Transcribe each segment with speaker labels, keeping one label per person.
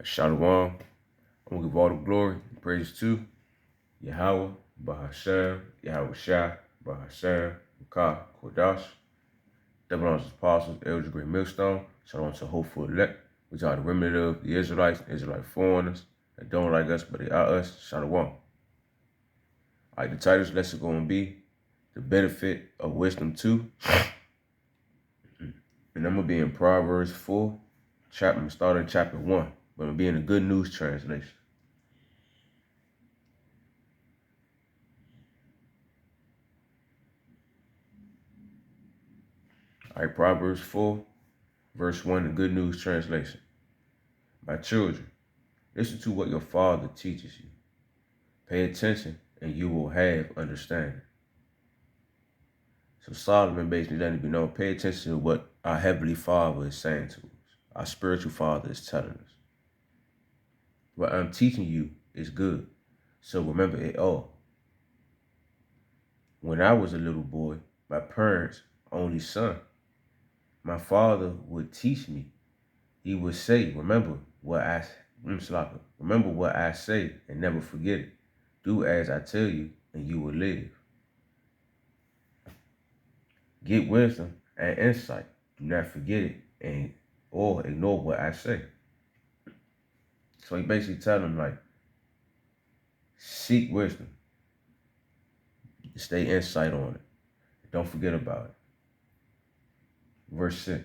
Speaker 1: Shalom. I'm going to give all the glory and praise to Yahweh, Bahashem, Yahweh Shah, Bahashem, Mukah, Kodash, double honors apostles, elders, great millstone, shalom to hopeful elect, which are the remnant of the Israelites, Israelite foreigners that don't like us, but they are us. Shalom. All right, the title's lesson going to be the benefit of wisdom 2. And I'm going to be in Proverbs 4, starting chapter 1, but I'm going to be in the Good News translation. All right, Proverbs 4, verse 1, the Good News translation. My children, listen to what your father teaches you. Pay attention and you will have understanding. So Solomon basically letting it be known, pay attention to what our Heavenly Father is saying to us. Our spiritual Father is telling us. What I'm teaching you is good. So remember it all. When I was a little boy, my parents' only son, my father would teach me. He would say, remember what I say and never forget it. Do as I tell you and you will live. Get wisdom and insight. Do not forget it or ignore what I say. So he basically telling them, like, seek wisdom. Stay insight on it. Don't forget about it. Verse 6.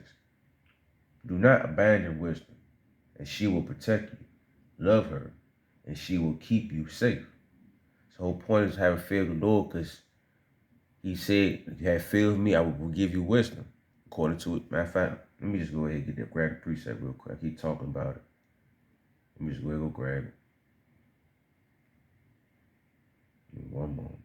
Speaker 1: Do not abandon wisdom, and she will protect you. Love her, and she will keep you safe. So the whole point is having fear of the Lord, because he said, if you have fear of me, I will give you wisdom. According to it. Matter of fact, let me just go ahead and grab the precept real quick. I keep talking about it. Let me just go ahead and go grab it. Give me one moment.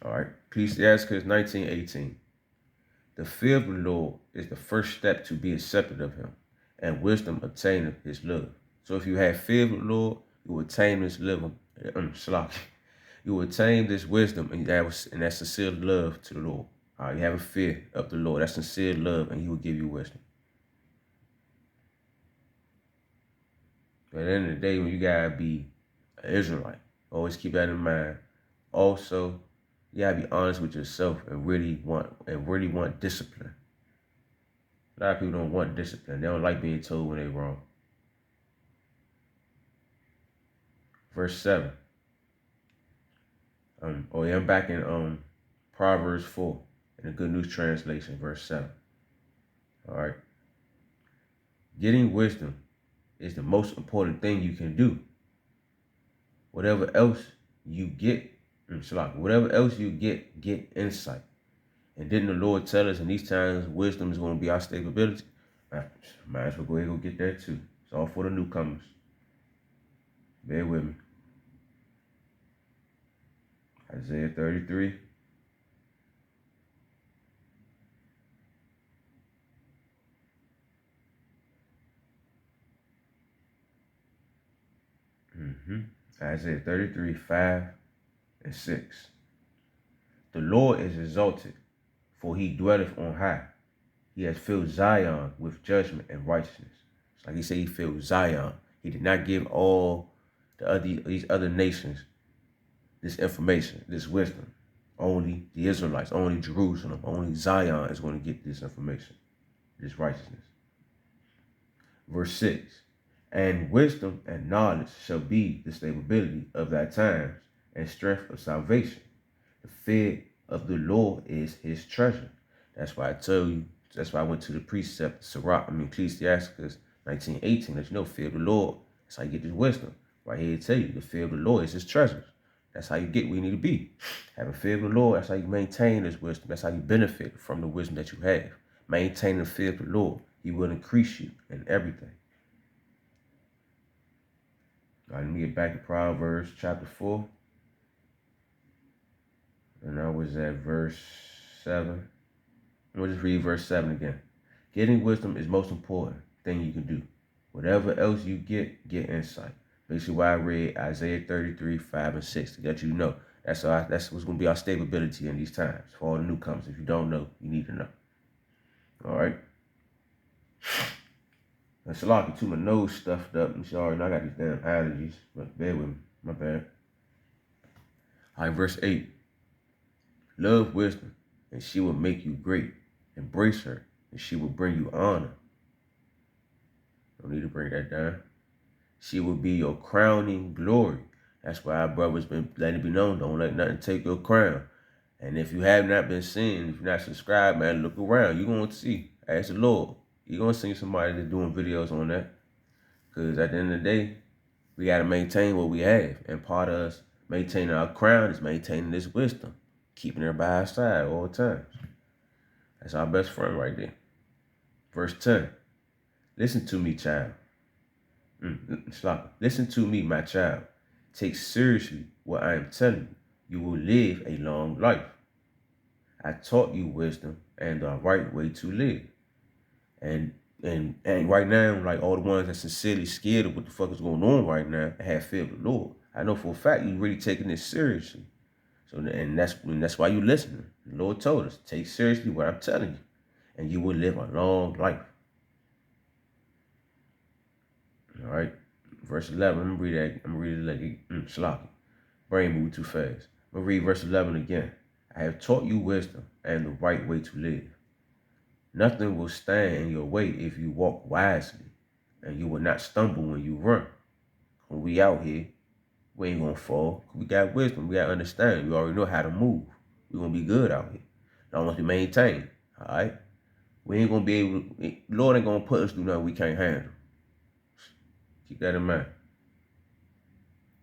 Speaker 1: All right. Ecclesiastes 19:18. The fear of the Lord is the first step to be accepted of him, and wisdom obtaineth his love. So if you have fear of the Lord, you will attain this living. You will attain this wisdom, and that's sincere love to the Lord. All right, you have a fear of the Lord. That's sincere love, and he will give you wisdom. But at the end of the day, when you gotta be an Israelite, always keep that in mind. Also, you gotta be honest with yourself and really want discipline. A lot of people don't want discipline. They don't like being told when they're wrong. Verse 7. I'm back in Proverbs 4 in the Good News translation, verse 7. All right. Getting wisdom is the most important thing you can do. Whatever else you get, get insight. And didn't the Lord tell us in these times wisdom is going to be our stability? Might as well go ahead and go get that too. It's all for the newcomers. Bear with me. Isaiah 33. Isaiah 33, 5 and 6. The Lord is exalted, for he dwelleth on high. He has filled Zion with judgment and righteousness. It's like he said he filled Zion. He did not give all these other nations this information, this wisdom. Only the Israelites, only Jerusalem, only Zion is going to get this information, this righteousness. Verse 6. And wisdom and knowledge shall be the stability of thy times and strength of salvation. The fear of the Lord is his treasure. That's why I tell you, that's why I went to the precept, Ecclesiastes 19:18, that you know, fear of the Lord. That's how you get this wisdom. Right here to tell you, the fear of the Lord is his treasure. That's how you get where you need to be. Having fear of the Lord, that's how you maintain this wisdom. That's how you benefit from the wisdom that you have. Maintaining the fear of the Lord, he will increase you in everything. All right, let me get back to Proverbs chapter 4. And I was at verse 7. We'll just read verse 7 again. Getting wisdom is most important thing you can do. Whatever else you get insight. Basically why I read Isaiah 33, 5 and 6 to let you know. That's what's gonna be our stability in these times for all the newcomers. If you don't know, you need to know. All right. And Shalaki too, my nose stuffed up. I'm sorry, I got these damn allergies. But bear with me. My bad. All right, verse 8. Love wisdom, and she will make you great. Embrace her, and she will bring you honor. Don't need to bring that down. She will be your crowning glory. That's why our brothers been letting it be known. Don't let nothing take your crown. And if you have not been seeing, if you're not subscribed, man, look around. You're going to see. Ask the Lord. You're going to see somebody that's doing videos on that. Because at the end of the day, we got to maintain what we have. And part of us maintaining our crown is maintaining this wisdom. Keeping her by our side all the time. That's our best friend right there. Verse 10. Listen to me, child. Listen to me, my child. Take seriously what I am telling you. You will live a long life. I taught you wisdom and the right way to live. And right now, like all the ones that sincerely scared of what the fuck is going on right now, have fear of the Lord. I know for a fact you really taking this seriously. So and that's why you listening. The Lord told us, take seriously what I'm telling you, and you will live a long life. All right. Verse 11. I'm gonna read that. I'm gonna read it like sloppy. Brain moving too fast. I'm gonna read verse 11 again. I have taught you wisdom and the right way to live. Nothing will stand in your way if you walk wisely, and you will not stumble when you run. When we out here, we ain't gonna fall. We got wisdom. We got understanding. We already know how to move. We gonna be good out here. Long as we maintain. All right. We ain't gonna be able. Lord ain't gonna put us through nothing we can't handle. Keep that in mind.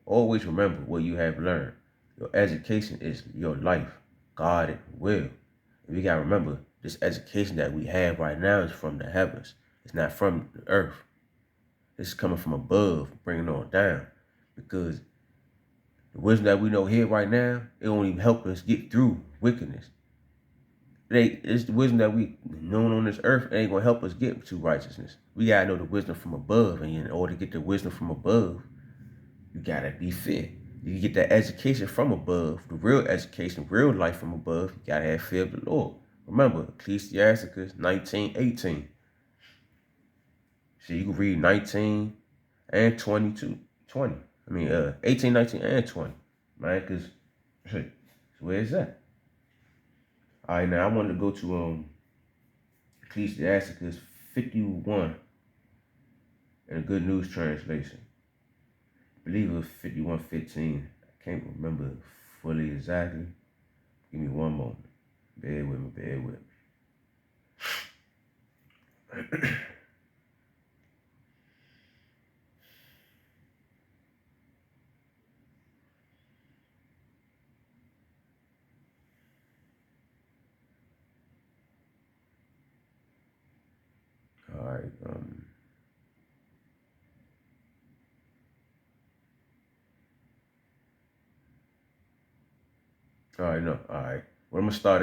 Speaker 1: Always remember what you have learned. Your education is your life. God it will. And we gotta remember, this education that we have right now is from the heavens. It's not from the earth. This is coming from above, bringing it on down. Because the wisdom that we know here right now, it won't even help us get through wickedness. It's the wisdom that we known on this earth. It ain't gonna help us get to righteousness. We gotta know the wisdom from above, and in order to get the wisdom from above, you gotta be fit. You get that education from above, the real education, real life from above. You gotta have fear of the Lord. Remember, Ecclesiasticus 19:18. See, you can read 19 and 22, 20. 18, 19, and 20, man. Cause where is that? All right, now I wanted to go to Ecclesiasticus 51 in a Good News Translation. I believe it was 51:15. I can't remember fully exactly. Give me one moment. Bear with me, bear with me. All right. All right, no. All right. Well, I'm gonna start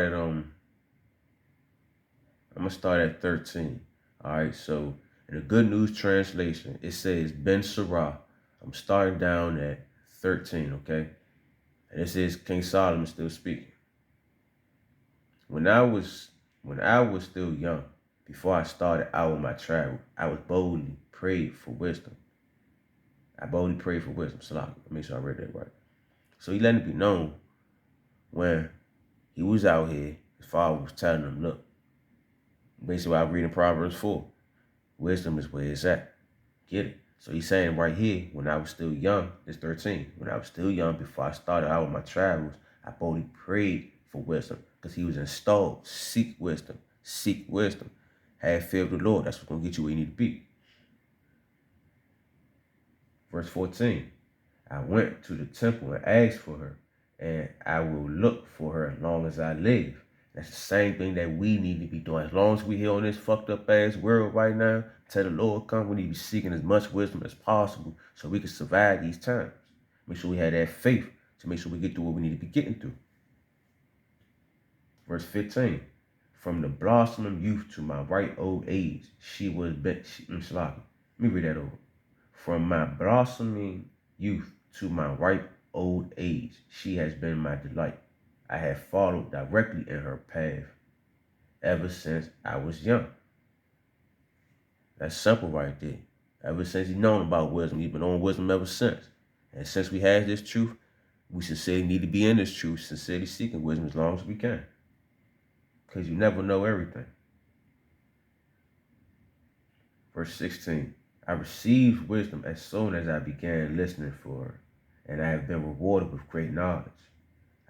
Speaker 1: at 13. All right. So in the Good News Translation, it says Ben Sirah. I'm starting down at 13. Okay. And it says King Solomon still speaking. When I was still young, before I started out on my travel, I was boldly prayed for wisdom. I boldly prayed for wisdom. Salah. Make sure I read that right. So he let it be known when he was out here, his father was telling him, look, basically I was reading Proverbs 4. Wisdom is where it's at. Get it? So he's saying right here, when I was still young, it's 13. When I was still young, before I started out on my travels, I boldly prayed for wisdom because he was installed. Seek wisdom. Seek wisdom. Have fear of the Lord. That's what's going to get you where you need to be. Verse 14. I went to the temple and asked for her, and I will look for her as long as I live. That's the same thing that we need to be doing. As long as we here on this fucked up ass world right now, till the Lord come, we need to be seeking as much wisdom as possible so we can survive these times. Make sure we have that faith to make sure we get through what we need to be getting through. Verse 15. From the blossoming youth to my right old age, she was bent. Let me read that over. From my blossoming youth to my ripe old age. She has been my delight. I have followed directly in her path ever since I was young. That's simple right there. Ever since he's known about wisdom, he's been on wisdom ever since. And since we have this truth, we sincerely need to be in this truth, sincerely seeking wisdom as long as we can. Because you never know everything. Verse 16, I received wisdom as soon as I began listening for her, and I have been rewarded with great knowledge.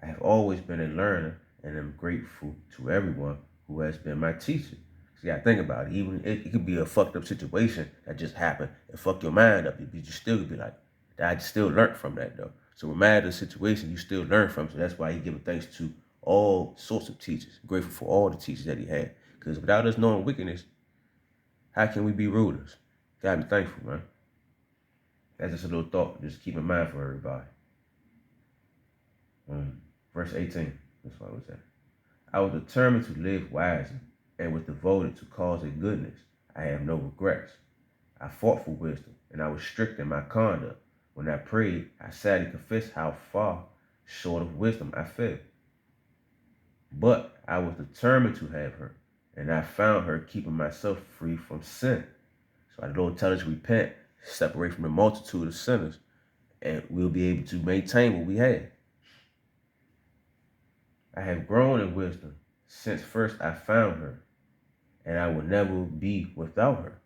Speaker 1: I have always been a learner and am grateful to everyone who has been my teacher. So you gotta think about it. Even it could be a fucked up situation that just happened and fuck your mind up. You still could be like, I still learned from that though. So no matter the situation, you still learn from. So that's why he giving thanks to all sorts of teachers. Grateful for all the teachers that he had. Because without us knowing wickedness, how can we be rulers? Gotta be thankful, man. That's just a little thought. Just keep in mind for everybody. Verse 18. That's what I was saying. I was determined to live wisely and was devoted to causing goodness. I have no regrets. I fought for wisdom, and I was strict in my conduct. When I prayed, I sadly confessed how far short of wisdom I fell. But I was determined to have her, and I found her keeping myself free from sin. So the Lord tells us to repent, separate from the multitude of sinners, and we'll be able to maintain what we have. I have grown in wisdom since first I found her, and I will never be without her.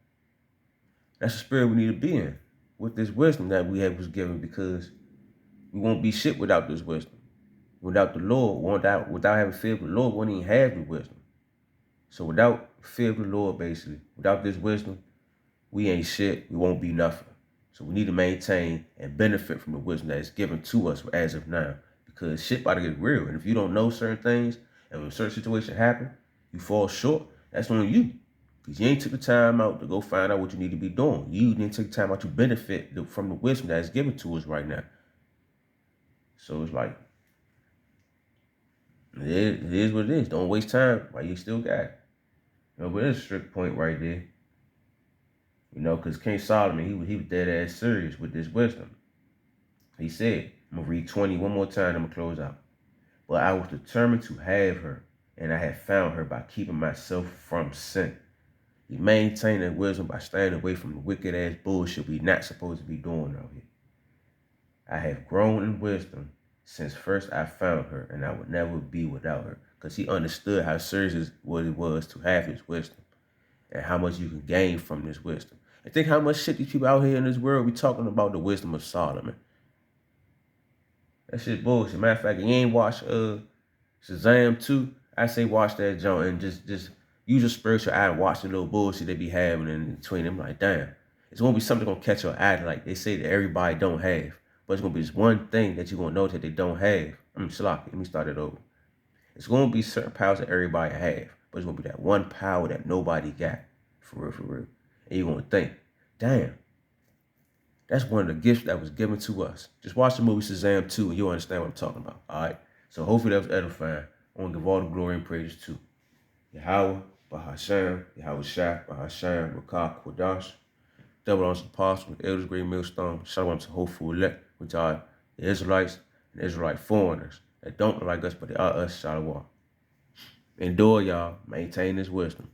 Speaker 1: That's the spirit we need to be in, with this wisdom that we have was given, because we won't be shit without this wisdom. Without the Lord, without having fear of the Lord, we won't even have the wisdom. So without fear of the Lord, basically, without this wisdom, we ain't shit, we won't be nothing. So we need to maintain and benefit from the wisdom that is given to us as of now. Because shit about to get real. And if you don't know certain things, and when a certain situation happen, you fall short, that's on you. Because you ain't took the time out to go find out what you need to be doing. You didn't take the time out to benefit from the wisdom that is given to us right now. So it's like, it is what it is. Don't waste time while you still got it. You know, but there's a strict point right there. You know, because King Solomon, he was dead ass serious with this wisdom. He said, I'm going to read 20 one more time, I'm going to close out. But I was determined to have her, and I had found her by keeping myself from sin. He maintained that wisdom by staying away from the wicked ass bullshit we not supposed to be doing out here. I have grown in wisdom since first I found her, and I would never be without her. Because he understood how serious what it was to have his wisdom, and how much you can gain from this wisdom. And think how much shit these people out here in this world be talking about the wisdom of Solomon. That shit bullshit. Matter of fact, you ain't watch Shazam 2, I say watch that joint and just use your spiritual eye and watch the little bullshit they be having in between them. Like, damn, it's gonna be something gonna catch your eye, like they say that everybody don't have. But it's gonna be this one thing that you're gonna know that they don't have. Shalaki, let me start it over. It's gonna be certain powers that everybody have, but it's gonna be that one power that nobody got. For real, for real. And you're gonna think, damn, that's one of the gifts that was given to us. Just watch the movie Shazam 2 and you'll understand what I'm talking about. All right. So hopefully that was edifying. I want to give all the glory and praises to Yahweh, Bahasham, Yahweh Shah, Bahasham, Rakah, Kodash, double honors apostle, the elders, great millstone, shalom to hopeful elect, which are the Israelites and Israelite foreigners that don't look like us, but they are us, shalom. Endure, y'all. Maintain this wisdom.